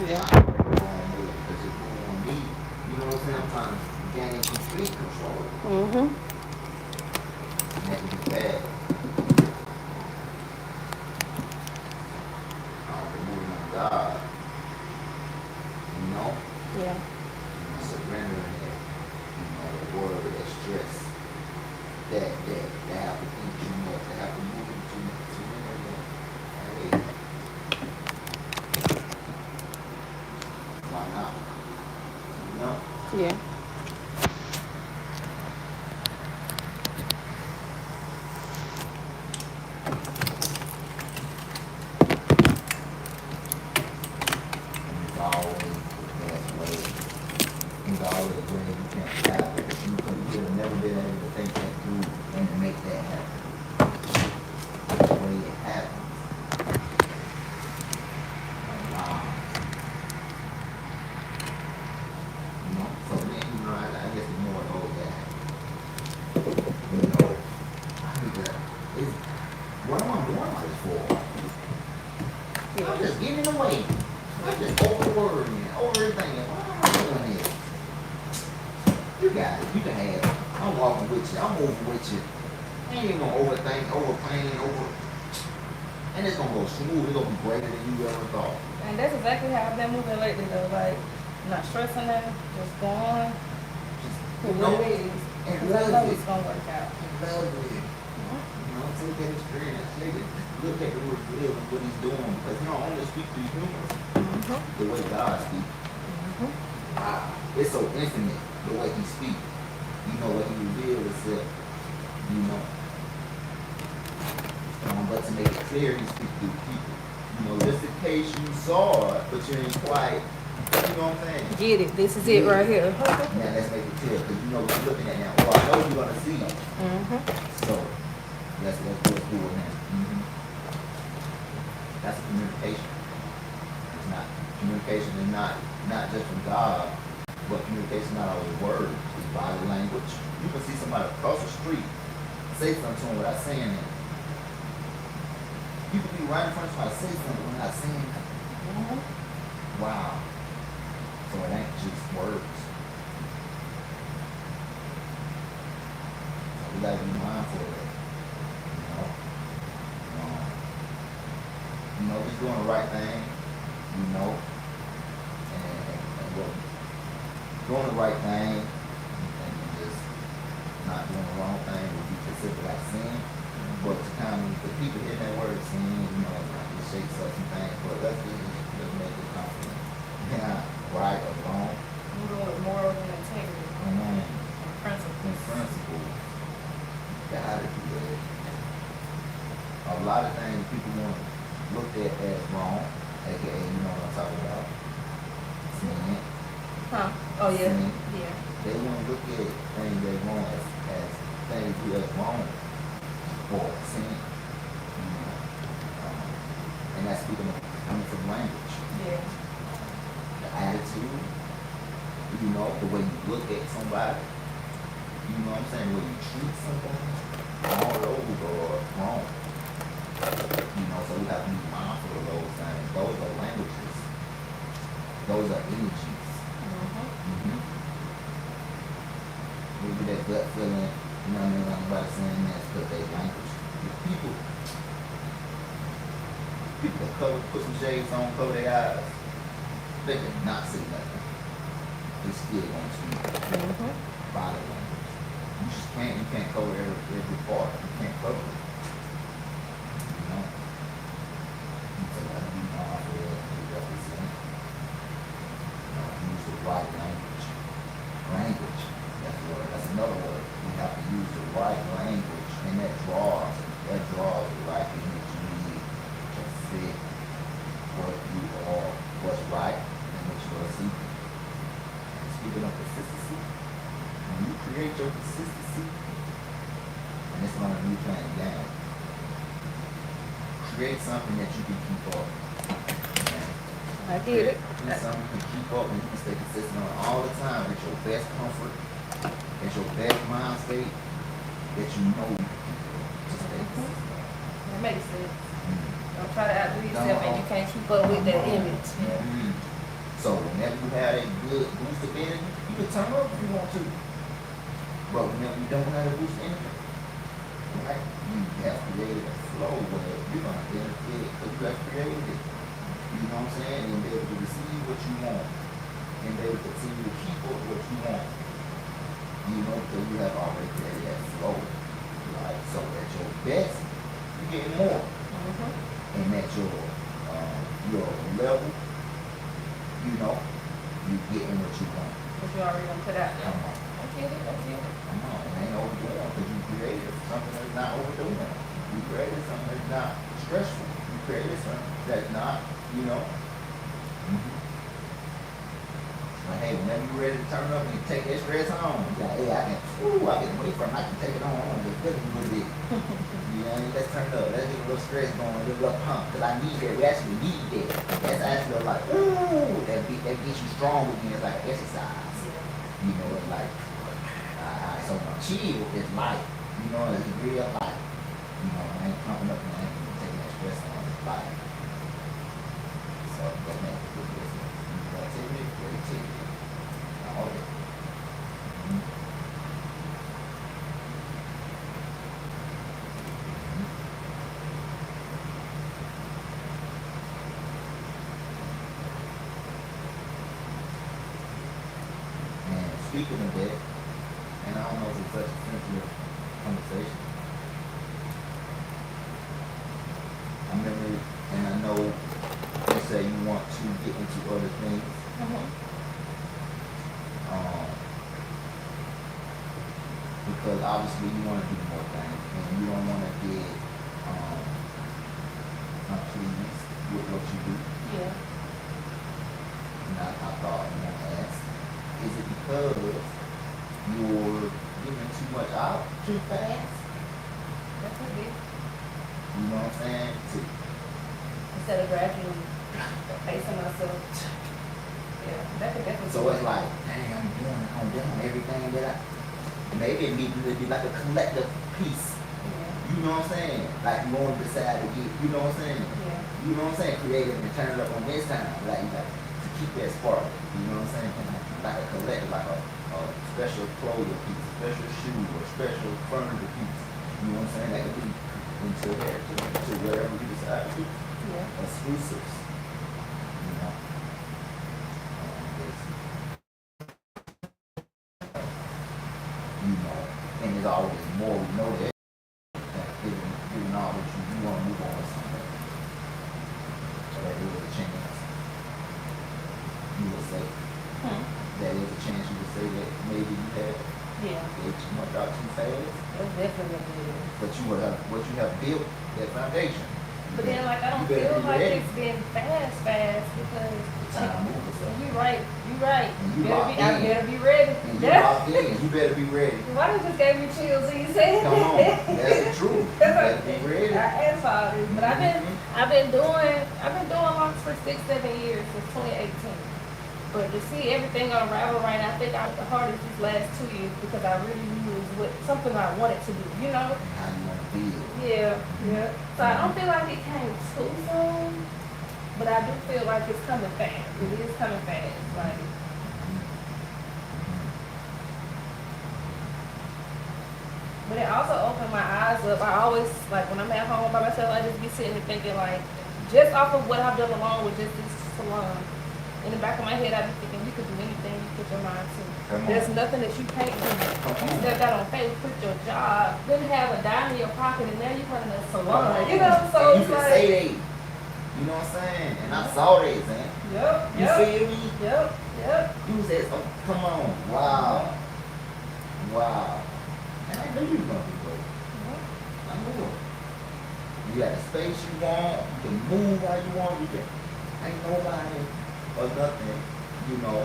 Yeah. Because it's going on me. You know what I'm saying? I'm trying to gain complete control. Mm-hmm. And that can be bad. Moving on God. You know? Yeah. Surrendering it. You know, the word, that stress. That have to eat too much. That have to move too much. Hey, why not? You know? Yeah. He's always the best way. He's always the way you can't have it. You have never been able to think that through and to make that happen. The way it happens. Wow. You know, so then, you know, I guess the more of those that, you know, I need to, is, what am I doing all this for? I'm just giving away. I'm just over the word and over everything. Why am I doing this? You got it. You can have it. I'm walking with you. I'm over with you. I ain't even gonna overthink, overplan, and it's gonna go smooth. It's gonna be greater than you ever thought. And that's exactly how I've been moving lately, though. Like, not stressing that, just going with what it is. And Because I know love it. it's gonna work out. And love it. You know, take that experience. Nigga, look at the word live and what he's doing. Because you don't only speak to humans the way God speaks. Wow. It's so infinite the way he speaks. You know what he revealed himself. You know. But to make it clear, he speaks through people. You know, just in case you saw it, but you ain't quite. You know what I'm saying? Get it. This is it right here. Now let's make it clear, because you know what you're looking at now. Oh, I know you're gonna see it. So let's do it now. That's a communication. It's not communication is not just from God, but communication is not always words. It's body language. You can see somebody across the street say something to them without saying it. You can be right in front of somebody say something without saying it. Wow. So it ain't just words. So we gotta be mindful of that. You know, just doing the right thing, you know, and what, doing the right thing and just not doing the wrong thing would be considered like sin. But to kind of, the people hear that word sin, you know, it shakes up some things, but let's just make it confident. Yeah, right or wrong. Moving with morals and integrity. And principles. And principles. Gotta do that. A lot of things people want to look at as wrong, aka, you know what I'm talking about. Sin. Huh? Oh, yeah. Sin. Yeah. They want to look at things that's wrong as things that's wrong or sin. You know? And that's speaking of coming from language. Yeah. The attitude, you know, the way you look at somebody, you know what I'm saying, the way you treat somebody, all those are wrong. You know, so we have to be mindful of those things. Those are languages. Those are energies. We get that gut feeling, you know what I mean, when somebody's saying that's because they language. People that put some shades on, cover their eyes, they cannot see nothing. They still gonna see body language. You can't cover every part. You can't cover it. You know? So gotta be mindful of what you represent. You know, use the right language. Language. That's another word. We have to use the right language, and that draws the right energy to fit what you are, what's right, and what you are seeking. Speaking of consistency, when you create your consistency, and it's on a new playing game, create something that you can keep up. I get it. Create something you can keep up and you can stay consistent on all the time at your best comfort, at your best mind state, that you know you can keep up. Just stay consistent. That makes sense. Don't try to outdo yourself and you can't keep up with that image. Yeah. So whenever you have a good boost of energy, you can turn up if you want to. But whenever you don't have a boost of energy, right, you have created a flow where you're gonna benefit because you have created it. You know what I'm saying? And be able to receive what you want. And be able to continue to keep up what you want. You know, because you have already created that flow. Right? So at your best, you get more. And at your level, you know, you getting what you want. What you already gonna put out there. Come on. I get it. Come on, it ain't overdoing because you created something that's not overdoing. You created something that's not stressful. You created something that's not, you know. But hey, whenever you're ready to turn up and you take that stress home, you're like, hey, I can wait for it, I can take it home, just feel it a little bit. You know, let's turn it up, let's get a little stress going, a little pump, because I need that, we actually need that. That's actually like, ooh, that gets you strong again, it's like an exercise. You know, it's like, so chill is light, you know, it's real light. You know, I ain't pumping up and I ain't taking that stress on, it's light. So, go ahead, creativity, all of it. And speaking of that, and I don't know if it's such a sensitive conversation. I remember, and I know you say you want to get into other things. Because obviously you want to do more things and you don't want to get unpleased with what you do. Yeah. And I thought I want to ask, is it because you're giving too much out too fast? That could be. You know what I'm saying? Instead of gradually pacing myself. Yeah, that could definitely. So it's like, dang, I'm doing everything that maybe it needs to be like a collective piece. Yeah. You know what I'm saying? Like you want to decide to get, you know what I'm saying? Yeah. You know what I'm saying? Creative and turn it up on this time. Like to keep that spark. You know what I'm saying? Like a collective, like a special clothing piece, a special shoe, or special furniture piece. You know what I'm saying? That could be into there, to wherever you decide to. Yeah. Exclusives. You know? You know, and there's always more. We know that. Given all that you want to move on to something. So that is a chance. You would say. That is a chance you would say that maybe you had. Yeah. That you went out too fast. That's definitely is. But what you have built, that foundation. But then, like, I don't feel like it's been fast because Time moving, so. you're right. And you I better be ready. And you locked in. You better be ready. Why did just gave me chills when you said Come on, that's the truth. You better be ready. I am sorry, but I've been doing locks for 6-7 years since 2018. But to see everything unravel right now, I think I was the hardest these last 2 years because I really knew it was something I wanted to do, you know? How you want to feel. Yeah. So I don't feel like it came too soon, but I do feel like it's coming fast. It is coming fast. Like, but it also opened my eyes up. I always, like, when I'm at home by myself, I just be sitting and thinking, like, just off of what I've done alone with just this salon. In the back of my head, I be thinking, you could do anything you put your mind to. There's nothing that you can't do. You stepped out on faith, quit your job, didn't have a dime in your pocket, and now you're running a salon. You know, so and you it's can like, say that. You know what I'm saying? And I saw that, man. You feel me? Yep. You said, oh, come on. Wow. And I knew you were going to be great. I knew it. You got the space you want. You can move how you want. You can. Ain't nobody or nothing, you know,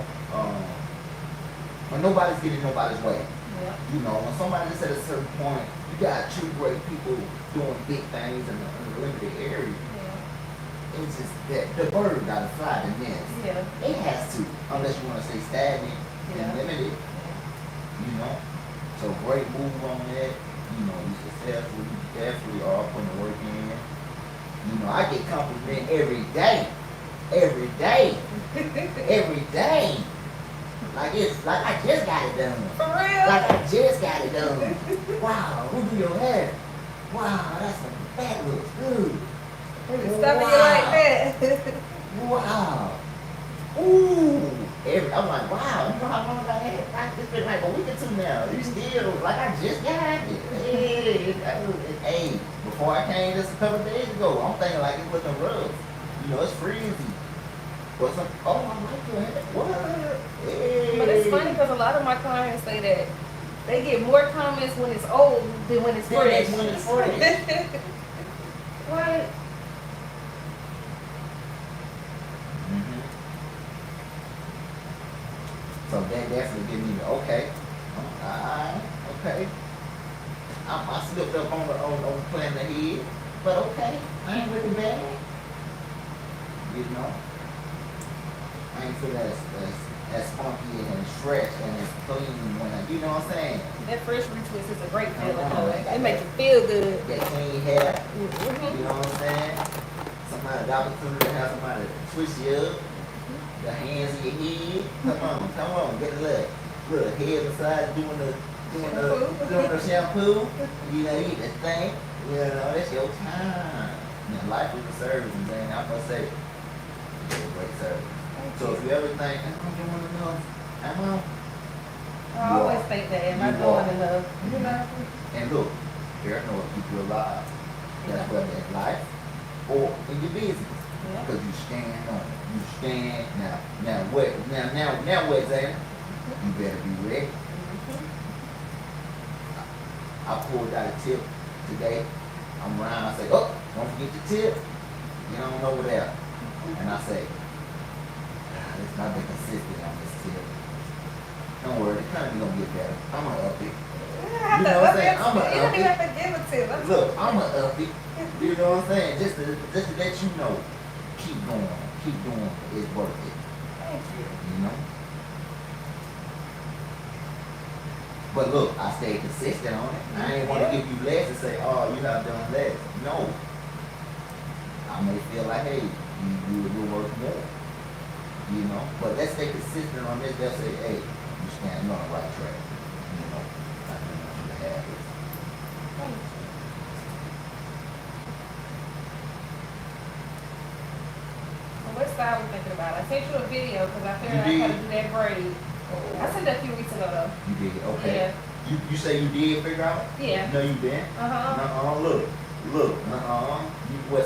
when nobody's getting nobody's way. Yeah. You know, when somebody's at a certain point, you got two great people doing big things in a limited area. Yeah. It's just that the bird gotta fly the nest. Yeah. It has to, unless you want to stay stagnant and limited. You know? So great move on that. You know, you successful, you definitely are putting the work in. You know, I get compliment every day. every day. Every day. Like it's like I just got it done. For Like real? I just got it done. Wow, who do your hair? Wow, that's some that looks good. Stuffing you like that. Wow. Ooh. I'm like, wow, you know how long I had? It's been like a week or two now. You still like I just got it. Hey, before I came just a couple days ago, I'm thinking like it's looking rough. You know, it's freezing. But some, oh, I like your hair. What? Hey. But it's funny because a lot of my clients say that they get more comments when it's old than when it's fresh. When it's fresh. What? Mm-hmm. So that definitely give me the okay. Okay. I slipped up on the plan ahead, but okay, I ain't really bad. You know, I ain't feel as funky and as fresh and as clean when you know what I'm saying. That fresh retwist is a great feeling though. It makes you feel good. That clean hair, Mm-hmm. you know what I'm saying. Somebody opportunity to have somebody twist you up. The hands in your head. Come on, get a little head massage doing the shampoo. You know, you get that thing. You know, that's your time. And life is a service, man. I'm gonna say, it's a great service. So if you ever think, I'm doing enough, am I always think that, am I doing enough? You know? And look, paranoia keep you alive. That's whether in life or in your business. Because you stand on it. You stand now what Zayna? You better be ready. I pulled out a tip today. I'm around, I say, oh, don't forget the tip. You don't know what else. And I say, it's not been consistent on this tip. Don't worry, the company gonna get better. I'm gonna up it. You know what I'm saying? I'm gonna up You don't even it. have to give it to. Look, I'm gonna up it. You know what I'm saying? Just to let you know, keep going, keep doing it. It's worth it. Thank you. You know? But look, I stayed consistent on it. I ain't want to give you less and say, oh, you have done less. No. I may feel like, hey, you work more. You know? But let's stay consistent on this. They'll say, hey, you standing on the right track. You know? I think you have it. Thank you. What style are we thinking about? I sent you a video because I figured out how to do that braid. I sent that a few weeks ago though. You did, okay. Yeah. You say you did figure out? Yeah. No, you didn't? Look.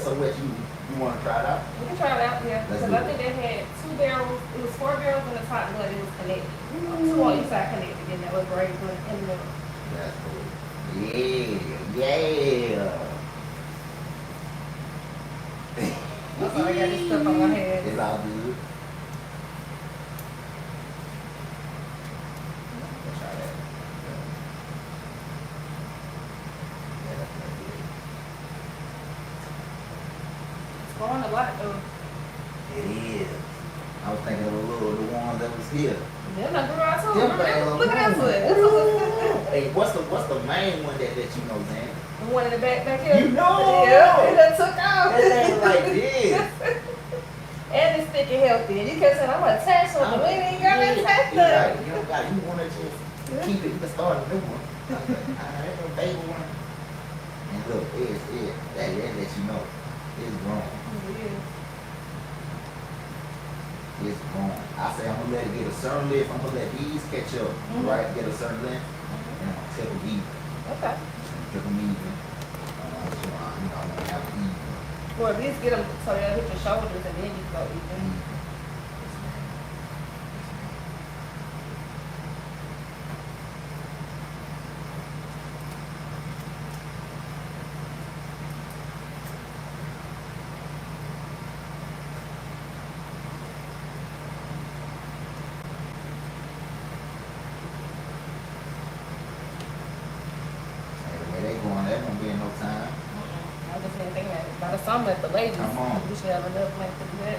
So what you want to try it out? We can try it out, yeah. Let's Because do I it. think they had 2 barrels. It was 4 barrels in the top, but it was connected. 2 on each side connected, and that was braid in the middle. That's cool. Yeah. That's all I got this stuff on my head. It's all good. Let's try that. Yeah, that's pretty good. It's growing a lot though. It is. I was thinking of the ones that was here. They're not grew out too. Them things Look at are that cool. foot. Hey, what's the main one that you know, Zan? The one in the back here. You know. Yeah, it done took off. That ain't like this. And it's thick and healthy. And you kept saying, I'm gonna attach something. We ain't even got to attach You nothing. don't got it. You want to just keep it. You can start a new one. Alright, no baby one. And look, that lets you know it's grown. It's grown. I say I'm gonna let it get a certain length. I'm gonna let these catch up, right? Get a certain length, and I'm gonna tip them even. Okay. Tip them even. So I want to have it even. Or at least get them so they'll hit your shoulders and then you go even. They going, there won't be in no time. I just didn't think that by the summer, the ladies, Come on. we should have enough length to do that.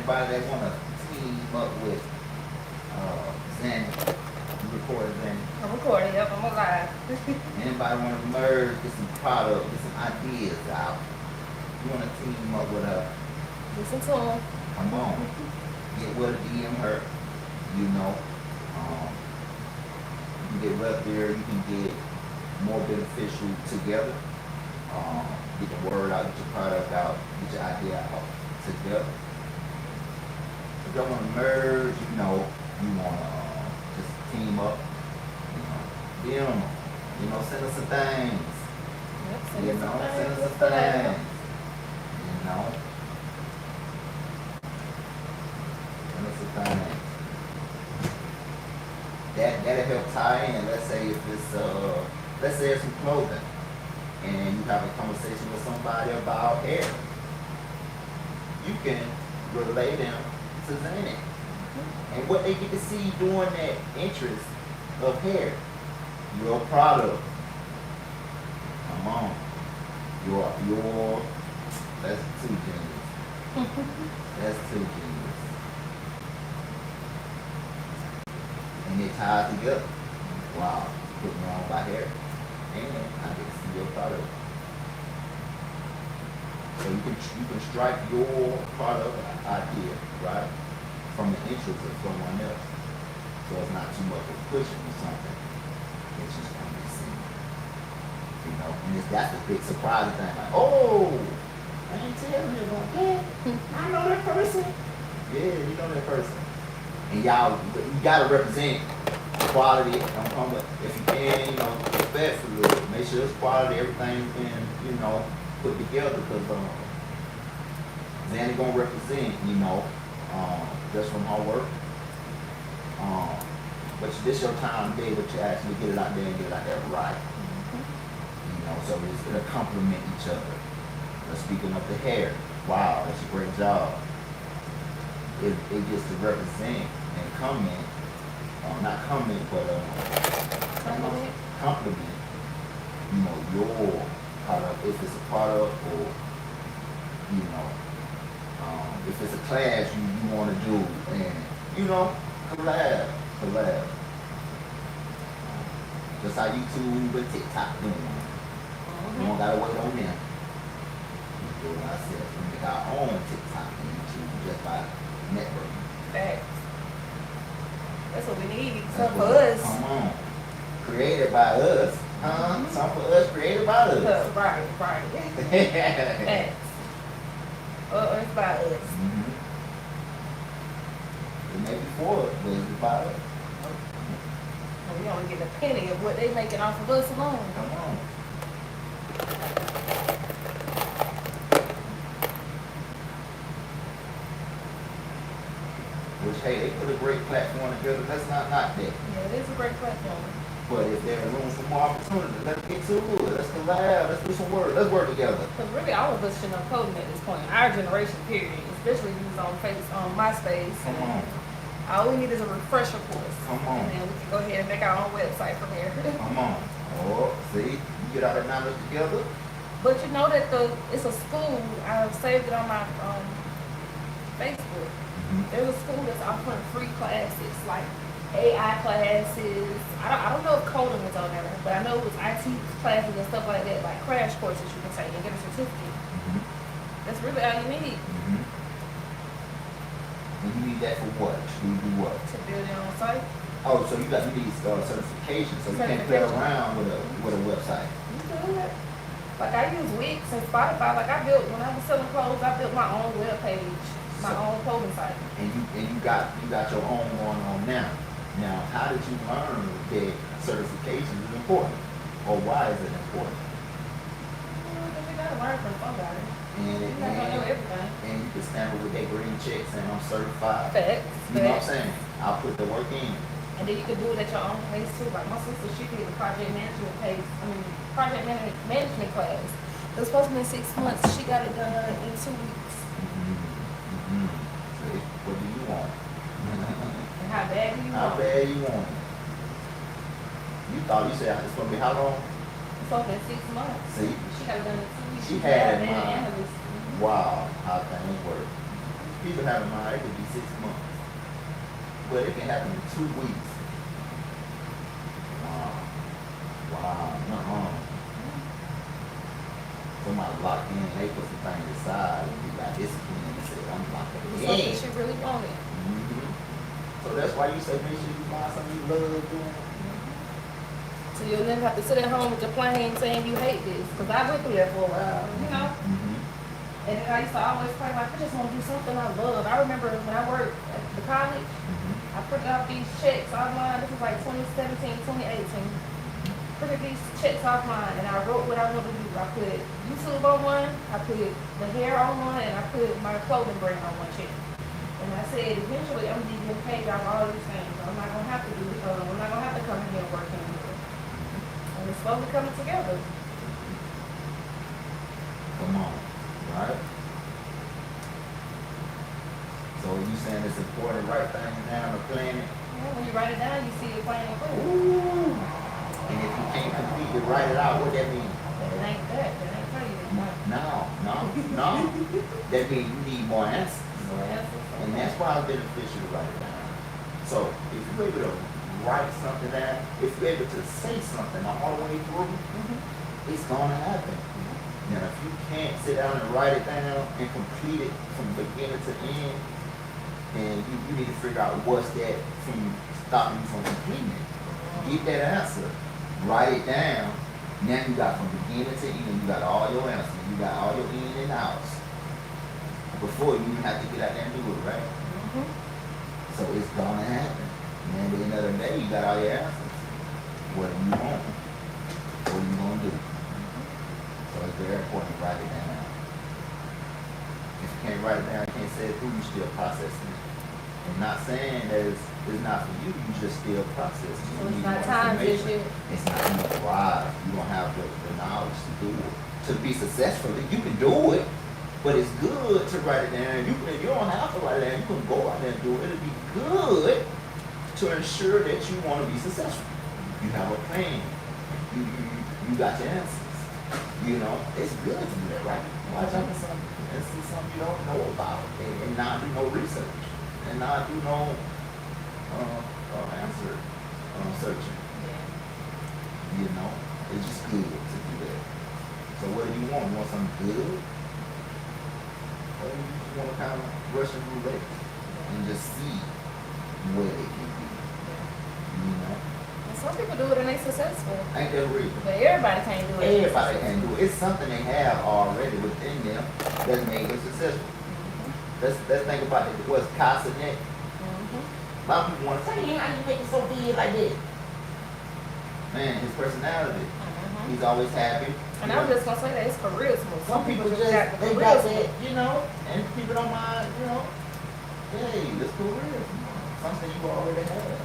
anybody that wanna team up with Zanny, you recorded Zanny. I'm recording, yep, I'm alive. Anybody wanna merge, get some product, get some ideas out. You wanna team up with her. Listen to him. Come on. Get with her, DM her. You know. You can get wealthier, you can get more beneficial together. Get the word out, get your product out, get your idea out together. If you want to merge, you know, you want to just team up, DM, send us some things. Yep, Send us some things. Send us some things. That'll help tie in. Let's say if it's let's say it's some clothing, and you have a conversation with somebody about hair, you can relay them to Zanny. And what they get to see during that interest of hair, your product. Come on. Your that's too genius. That's too genius. And they tie together. Wow, put me on by hair. And I get to see your product. So you can strike your product idea, right, from the interest of someone else. So it's not too much of pushing or something. It's just going to be seen. And that's the big surprising thing. Like, oh, I ain't telling you about that. I know that person. Yeah, you know that person. And y'all, you gotta represent quality. If you can, respectfully, make sure it's quality. Everything's been, put together, because Zanny gonna represent, just from her work. But this your time to be able to actually get it out there and get it out there right. So it'll complement each other. Speaking of the hair, wow, that's a great job. It gets to represent and comment, not comment, but compliment, your product, if it's a product, or, if it's a class you want to do, and, collab. Just how YouTube and TikTok doing. You don't gotta wait on them. We do it ourselves. We make our own TikTok and YouTube just by networking. Facts. That's what we need. Some for us. Come on. Created by us. Some for us, created by us. Right. Facts. It's by us. It may be for us, but it's by us. We only get a penny of what they making off of us alone. Come on. Which, hey, they put a great platform together. Let's not knock that. Yeah, it is a great platform. But if there's room for more opportunity, let's get to it. Let's collab. Let's do some work. Let's work together. Because really, all of us should know coding at this point. Our generation, period. Especially who's on MySpace. Come on. All we need is a refresher course. Come on. And then we can go ahead and make our own website from there. Come on. Oh, see? You get all that knowledge together. But you know that it's a school. I've saved it on my Facebook. There's a school that's offering free classes, like AI classes. I don't know if coding was on there, but I know it was IT classes and stuff like that, like crash courses you can take and get a certificate. That's really all you need. And you need that for what? You do what? To build your own site. Oh, so you need certification, so you can't play around with a website. You do it. Like I use Wix and Spotify. Like when I was selling clothes, I built my own web page, my own clothing site. And you got your own going on now. Now, how did you learn that certification is important, or why is it important? Because you gotta learn from somebody. And You're not gonna know everything. And you can stamp it with that green check saying I'm certified. Facts. You know what I'm saying? I'll put the work in. And then you can do it at your own pace too. Like my sister, she did a project management project management class. It was supposed to be in 6 months. She got it done in 2 weeks. So what do you want? And how bad do you want? How bad you want it? You thought you said it's gonna be how long? It's supposed to be 6 months. See? She got it done in 2 weeks. She had it in an mind. analyst. Wow, how things work. People have in mind it could be 6 months. But it can happen in 2 weeks. Wow. Somebody locked in, they put some things aside, and you got discipline and said, I'm locking It's in. something she really wanted. So that's why you say make sure you find something you love doing. So you'll never have to sit at home with your plane saying you hate this. Because I went through that for a while, you know? And then I used to always pray, like, I just want to do something I love. I remember when I worked at the college, I printed out these checks online. This was like 2017, 2018. Printed these checks offline, and I wrote what I wanted to do. I put YouTube on one, I put the hair on one, and I put my clothing brand on one check. And I said, eventually, I'm going to be getting paid off all these things. I'm not going to have to do it. I'm not going to have to come in here and work anymore. And it's slowly coming together. Come on, right? So you saying it's important to write things down or plan it? Yeah, when you write it down, you see it plain and clear. Ooh. And if you can't completely write it out, what that means? It ain't that. That ain't tell you that. No. That means you need more answers. More answers. And that's why it's beneficial to write it down. So if you're able to write something down, if you're able to say something all the way through, it's going to happen. Now, if you can't sit down and write it down and complete it from beginning to end, and you need to figure out what's that from stopping you from completing it. Get that answer, write it down. Now you got from beginning to end, you got all your answers, you got all your in and outs. Before you even have to get out there and do it, right? So it's gonna happen. And at the end of the day, you got all your answers. What do you want? What are you gonna do? So it's very important to write it down. If you can't write it down, you can't say it through, you still processing it. I'm not saying that it's not for you, you just still processing it. So You it's need not more time information. issue. It's not enough drive. You don't have the knowledge to do it. To be successful, you can do it, but it's good to write it down. You don't have to write it down. You can go out there and do it. It'll be good to ensure that you want to be successful. You have a plan. You got your answers. You know, it's good to do that, right? Watch out for something. This is something you don't know about, and not do no research, and not do no answer searching. You know, it's just good to do that. So what do you want? You want something good? Or you just want to kind of rush and roulette and just see where it can be? You know? And some people do it and they're successful. Ain't that real? But everybody can't do it. Everybody can do it. It's something they have already within them that's made them successful. Let's think about it. What's Casanet? A lot of people want to say, how you make it so big like that? Man, his personality. He's always happy. And I was just gonna say that it's charisma. Some people just got the they got charisma. that, you know, and people don't mind, you know. Hey, let's go real. Something you already have.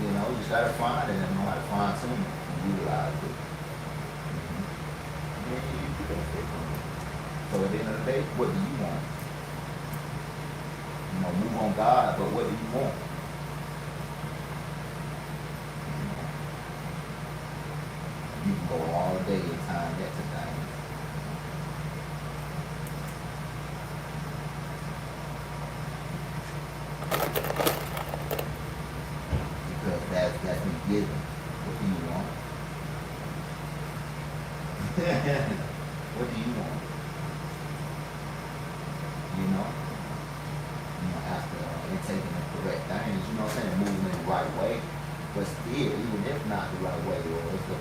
You know, you just gotta find it and know how to find something and utilize it. And then you benefit from it. So at the end of the day, what do you want? You know, move on God, but what do you want? You can go all day and time that to things. Because that's been given. What do you want? What do you want? You know? You know, after taking the correct things, you know what I'm saying, moving in the right way. But still, even if not the right way, or it's the,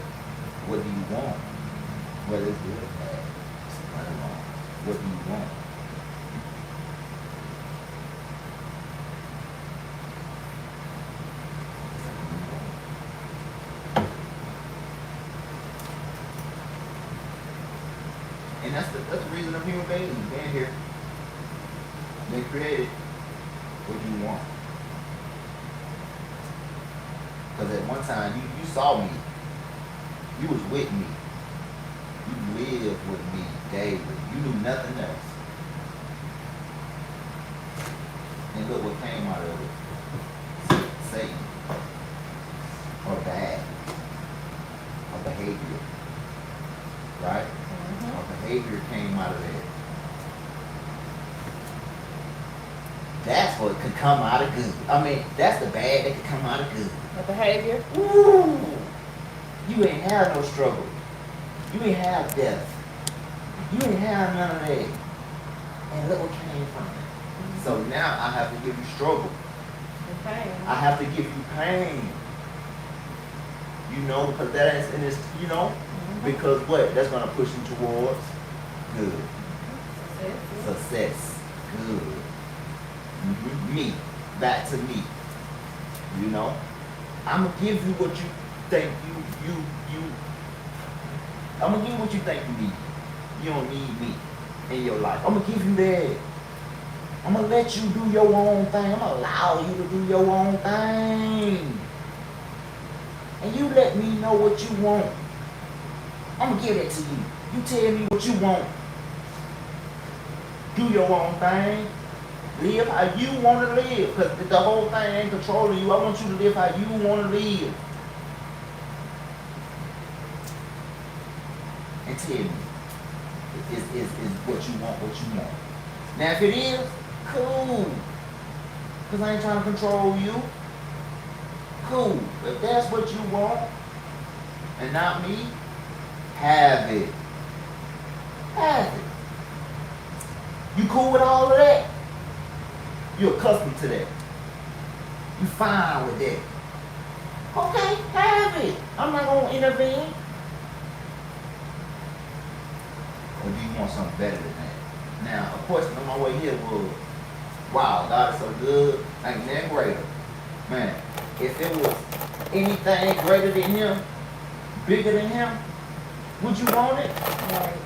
what do you want? Whether it's good or bad, it's right or wrong. What do you want? And that's the reason of human beings being here. They created. What do you want? Because at one time you saw me. You was with me. You lived with me daily. You knew nothing else. And look what came out of it. Satan. Or bad. Or behavior. Right? Or behavior came out of that. That's what could come out of good. I mean, that's the bad that could come out of good. The behavior. Woo! You ain't have no struggle. You ain't have death. You ain't have none of that. And look what came from it. So now I have to give you struggle. Pain. I have to give you pain. You know, because that is, and it's, you know, because what? That's going to push you towards good. Success. Good. Me. Back to me. You know? I'm going to give you what you think I'm going to give you what you think you need. You don't need me in your life. I'm going to give you that. I'm going to let you do your own thing. I'm going to allow you to do your own thing. And you let me know what you want. I'm going to give it to you. You tell me what you want. Do your own thing. Live how you want to live. Because the whole thing ain't controlling you. I want you to live how you want to live. And tell me, is what you want, what you want. Now if it is, cool. Because I ain't trying to control you. Cool. If that's what you want, and not me, have it. Have it. You cool with all of that? You're accustomed to that. You fine with that. Okay, have it. I'm not going to intervene. Or do you want something better than that? Now, a question on my way here was, wow, God is so good, ain't nothing greater. Man, if it was anything greater than him, bigger than him, would you want it? Right.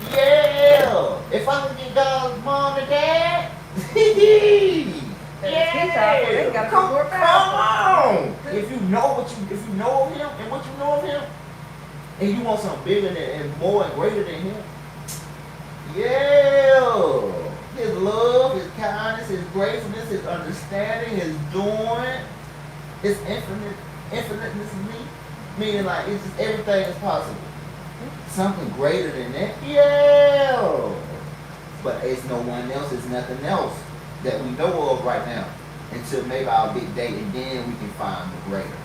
Yeah! If I could get God's mom and dad, yeah! Come on! If you know of him and what you know of him, and you want something bigger and more and greater than him, yeah! His love, his kindness, his gratefulness, his understanding, his doing, his infiniteness in me. Meaning like it's just everything is possible. Something greater than that, yeah! But it's no one else, it's nothing else that we know of right now. Until maybe our big day, and then we can find the greater.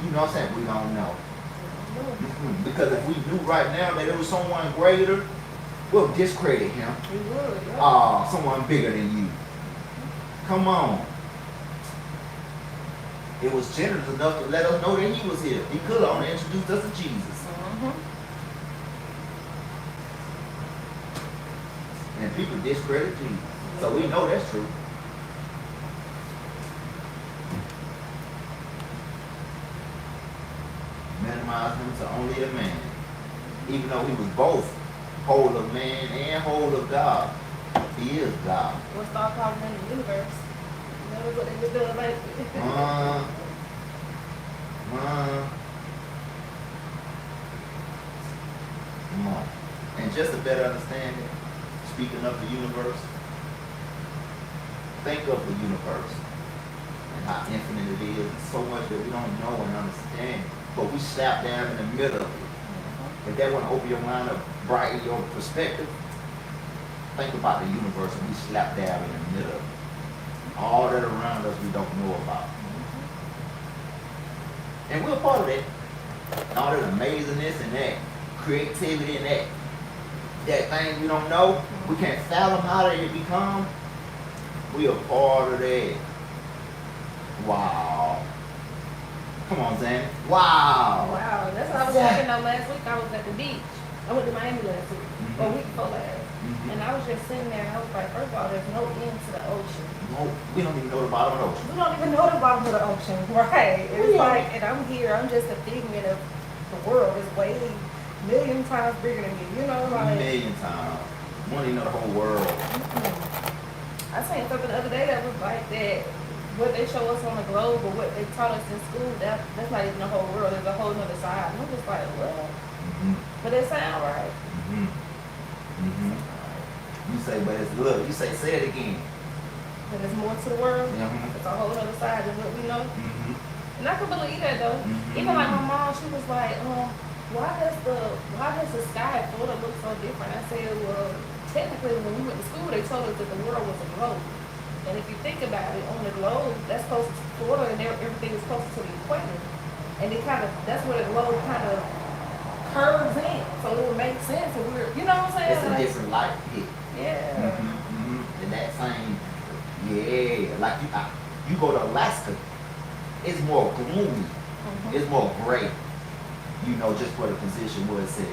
You know what I'm saying? We don't know. Because if we knew right now that there was someone greater, we'll discredit him. We would, yeah. Someone bigger than you. Come on. It was generous enough to let us know that he was here. He could have only introduced us to Jesus. And people discredit Jesus. So we know that's true. Minimize him to only a man. Even though he was both whole of man and whole of God. He is God. What's the problem in the universe? That was what they were doing lately. Come on. And just to better understand it, speaking of the universe, think of the universe and how infinite it is. It's so much that we don't know and understand, but we slap down in the middle of it. If that want to open your mind up, brighten your perspective, think about the universe and we slap down in the middle of it. All that around us we don't know about. And we're part of that. And all that amazingness and that creativity and that thing we don't know, we can't fathom how that it become. We are part of that. Wow. Come on, Zan. Wow. Wow. That's what I was thinking of last week. I was at the beach. I went to Miami last week, or a week before last. And I was just sitting there and I was like, first of all, there's no end to the ocean. No, we don't even know the bottom of the ocean. We don't even know the bottom of the ocean, right? It's like, and I'm here, I'm just a figment of the world. It's way million times bigger than me, you know, like. Million times. We don't even know the whole world. I seen something the other day that was like that. What they show us on the globe or what they taught us in school, that's not even the whole world. There's a whole other side. And I'm just like, what? But it sound right. You say, but it's look. You say it again. But there's more to the world. It's a whole other side than what we know. And I can believe that though. Even like my mom, she was like, why does the sky in Florida look so different? I said, well, technically when we went to school, they told us that the world was a globe. And if you think about it, on the globe, that's close to Florida, and everything is closer to the equator. And it kind of, that's where the globe kind of curves in. So it would make sense if we're, you know what I'm saying? It's a Like, different light hit. yeah. And that same, yeah, like you go to Alaska, it's more gloomy, it's more gray, you know, just where the position was set.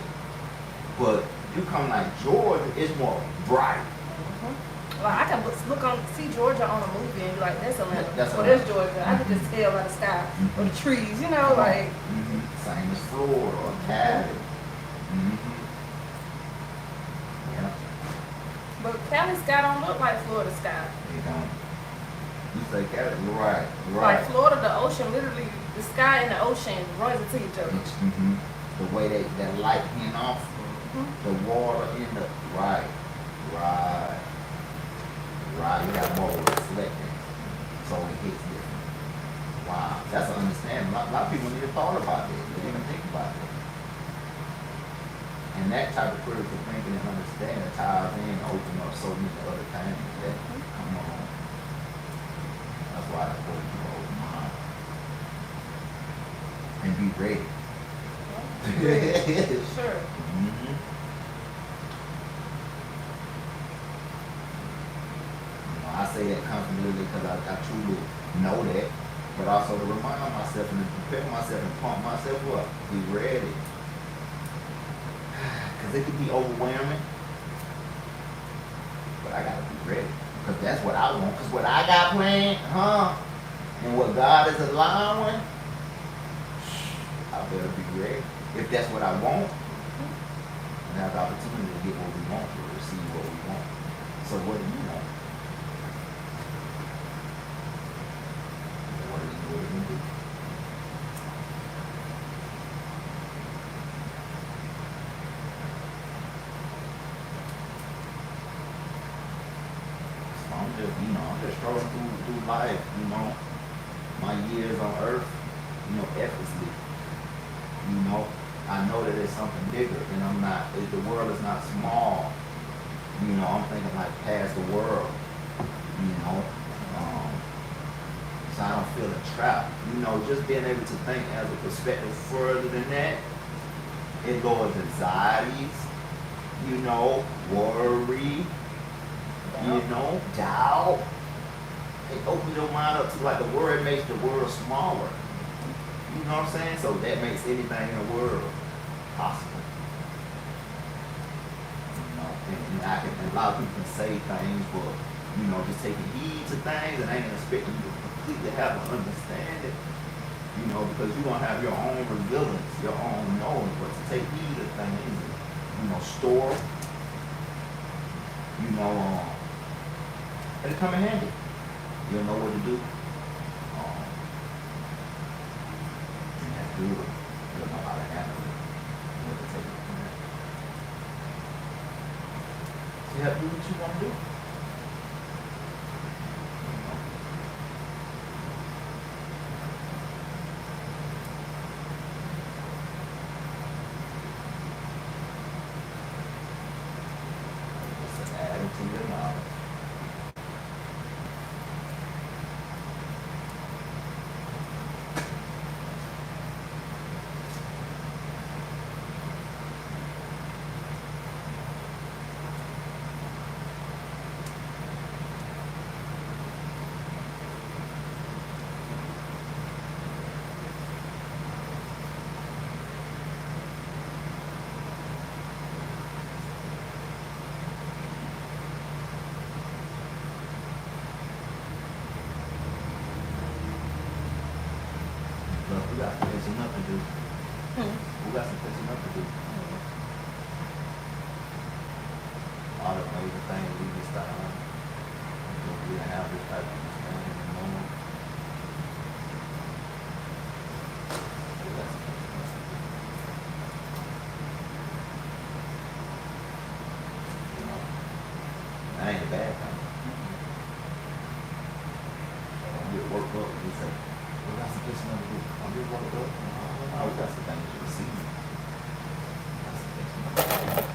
But you come like Georgia, it's more bright. Like I can see Georgia on a movie and be like, that's Atlanta. That's Or there's Georgia. I can just tell by the sky or the trees, you know, like. Same as Florida or Cali. Yeah. But Cali sky don't look like Florida sky. They don't. You say Cali, right. Like Florida, the ocean, literally, the sky and the ocean runs into each other. The way that light hit off, the water in the, right. You got more reflecting, so it hits different. Wow, that's an understanding. A lot of people need to thought about this. They didn't even think about it. And that type of critical thinking and understanding ties in and open up so many other things that come on. That's why it's important to open mind and be ready. Sure. I say that confidently because I truly know that, but also to remind myself and to prepare myself and pump myself up, be ready. Because it can be overwhelming, but I gotta be ready. Because that's what I want. Because what I got planned, and what God is allowing, I better be ready. If that's what I want, and have the opportunity to get what we want, to receive what we want. So what do you want? I'm just strolling through life, my years on earth, effortlessly. I know that it's something bigger, and the world is not small. I'm thinking like past the world, so I don't feel a trap. Just being able to think as a perspective further than that, it lowers anxieties, worry, doubt. It opens your mind up to like the word makes the world smaller. You know what I'm saying? So that makes anything in the world possible. And a lot of people can say things, but just taking heed to things and ain't expecting you to completely have an understanding. Because you're gonna have your own resilience, your own knowing, but to take heed of things, store, it'll come in handy. You'll know what to do. And that's good. You'll know how to handle it. What to take it from there. So you have to do what you want to do. Just add it to your knowledge. But we got some fixing up to do. We got some fixing up to do. All the major things we just started. We didn't have this type of understanding anymore. We got some fixing up to do. That ain't a bad thing. When we get worked up, we say, we got some fixing up to do. I'm just worked up. Oh, we got some things to receive. Got some fixing up to do.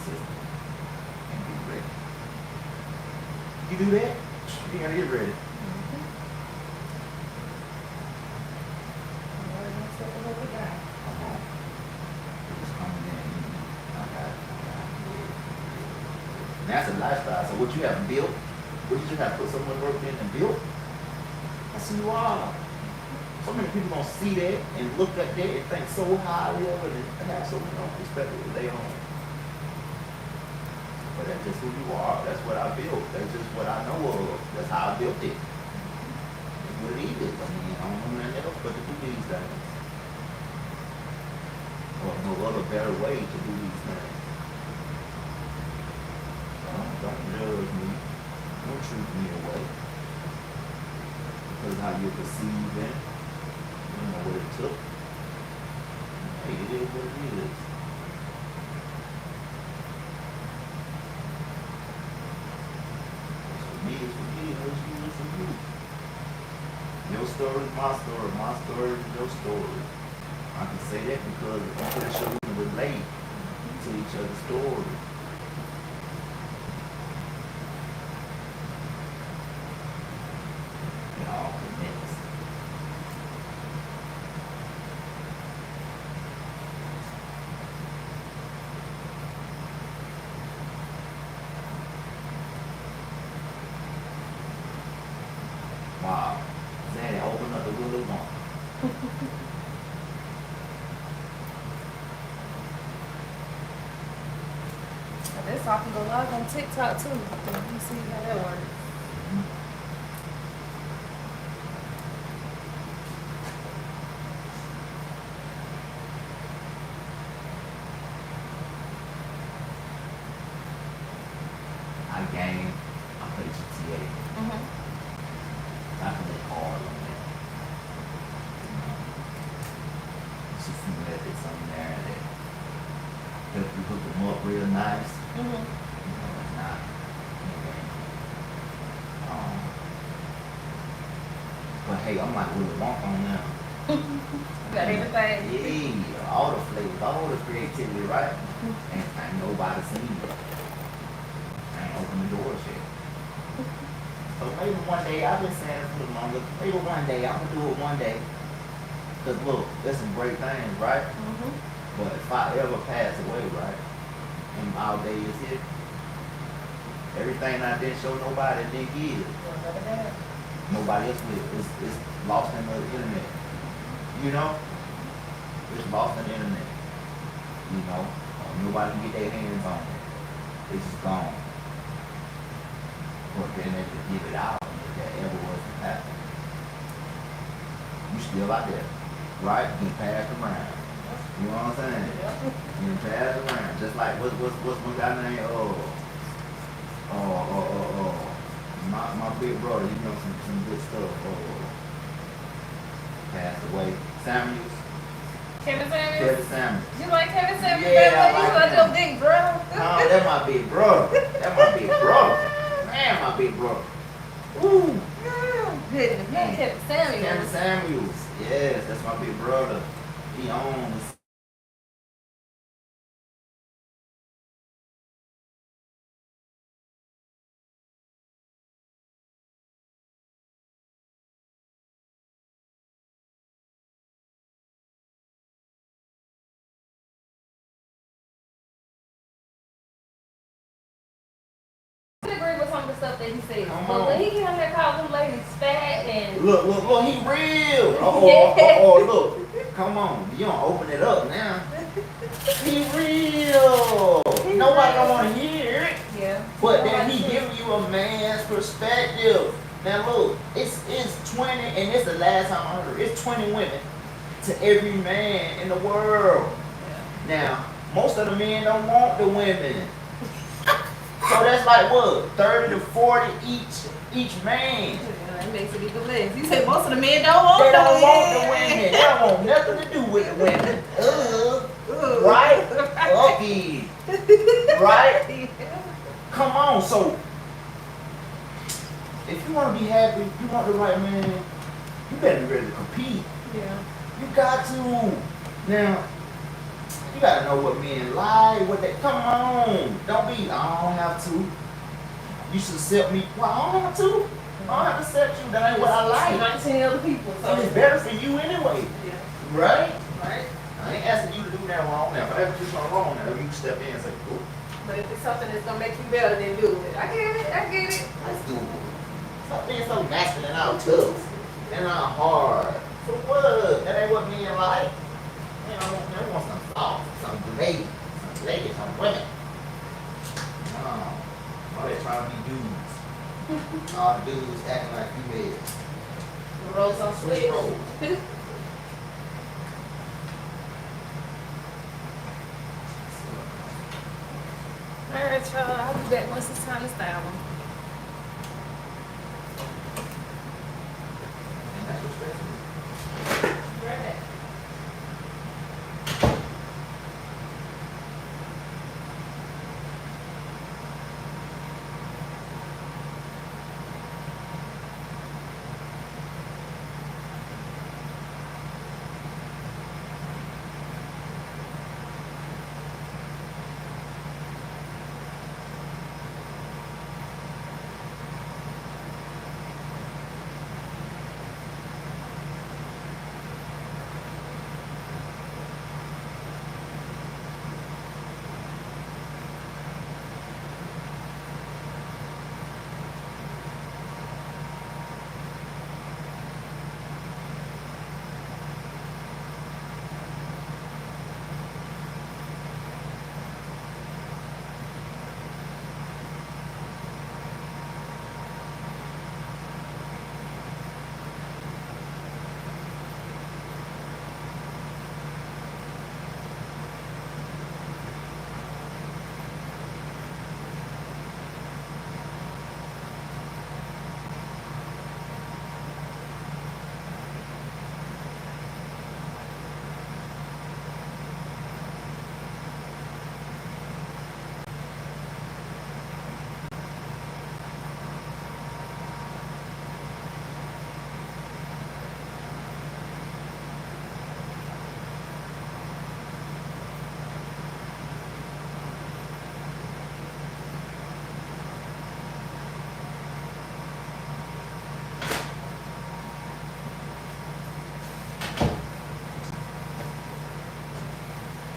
system and be ready. You do that, you gotta get ready. Come on. Just coming in. Okay. And that's a lifestyle. So what you have built, what you have put so much work in and built, that's who you are. So many people don't see that and look at that and think so highly of it and have so much respect for their own. But that's just who you are. That's what I built. That's just what I know of. That's how I built it. That's what it is. I mean, I don't know nothing else but to do these things. Or no other better way to do these things. Don't judge me. Don't treat me away. Because how you perceive it. You don't know what it took. Hey, it is what it is. It's for me, it's for me, it's you, it's for you. Your story is my story is your story. I can say that because I'm pretty sure we can relate to each other's story. It all connects. Wow. Zaddy, open up the will of one. This all can go live on TikTok too. You see how that works. I game, I play GTA. I can make hard on that. She see methods on there that help you hook them up real nice. You know, it's not. But hey, I'm like Willy Wonka on now. Got everything. Yeah, all the flavors, all the creativity, right? And ain't nobody seen it. I ain't opened the doors yet. So maybe one day, I've been saying it for the longest, maybe one day, I'm gonna do it one day. Cause look, there's some great things, right? But if I ever pass away, right, and our day is here, everything I didn't show nobody didn't give. Nobody else will. It's lost in the internet. You know? It's lost in the internet. You know? Nobody can get their hands on it. It's just gone. But then they could give it out if that ever was to happen. You still out there, right? Getting passed around. You know what I'm saying? Getting passed around. Just like what's one guy named my big brother, you know some good stuff. Passed away. Samuels. Kevin Samuels? Kevin Samuels. You like Kevin Samuels? Yeah, I I like like your him. big brother. Oh, that's my big brother. That's my big brother. Man, my big brother. Woo. Goodness, man, Kevin Samuels. Kevin Samuels. Yes, that's my big brother. He owns. I agree with some of the stuff that he says. Come But on. when he came here calling them ladies fat and Look, he real. Look. Come on. You don't open it up now. He real. Nobody don't want to hear it. yeah. But then he giving you a man's perspective. Now look, it's 20, and it's the last time I heard it. It's 20 women to every man in the world. Now, most of the men don't want the women. So that's like what? 30 to 40 each man. That makes it even less. You said most of the men don't want They don't the want the women. They don't want nothing to do with the women. Right? Okay. Right? Come on. So, if you want to be happy, you want the right man, you better be ready to compete. Yeah. You got to. Now, you gotta know what men like, what they, come on. Don't be, I don't have to. You should accept me. Well, I don't have to. I don't have to accept you. That ain't what I like. 19 other people. So And it's better for you anyway. Yeah. Right? Right. I ain't asking you to do that wrong now. If I ever do something wrong now, you can step in and say, cool. But if it's something that's gonna make you better, then do it. I get it. I get it. Let's do it. Stop being so masculine and all tough and all hard. For what? That ain't what men like. Man, I want some soft, some ladies, some women. No. All they trying to be dudes. All the dudes acting like females. The roles on Switch switch. roles. All right, y'all. I'll be back once it's time to style them. And that's what's best. Right back.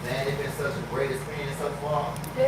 Man, it's been such a great experience so far. Yeah,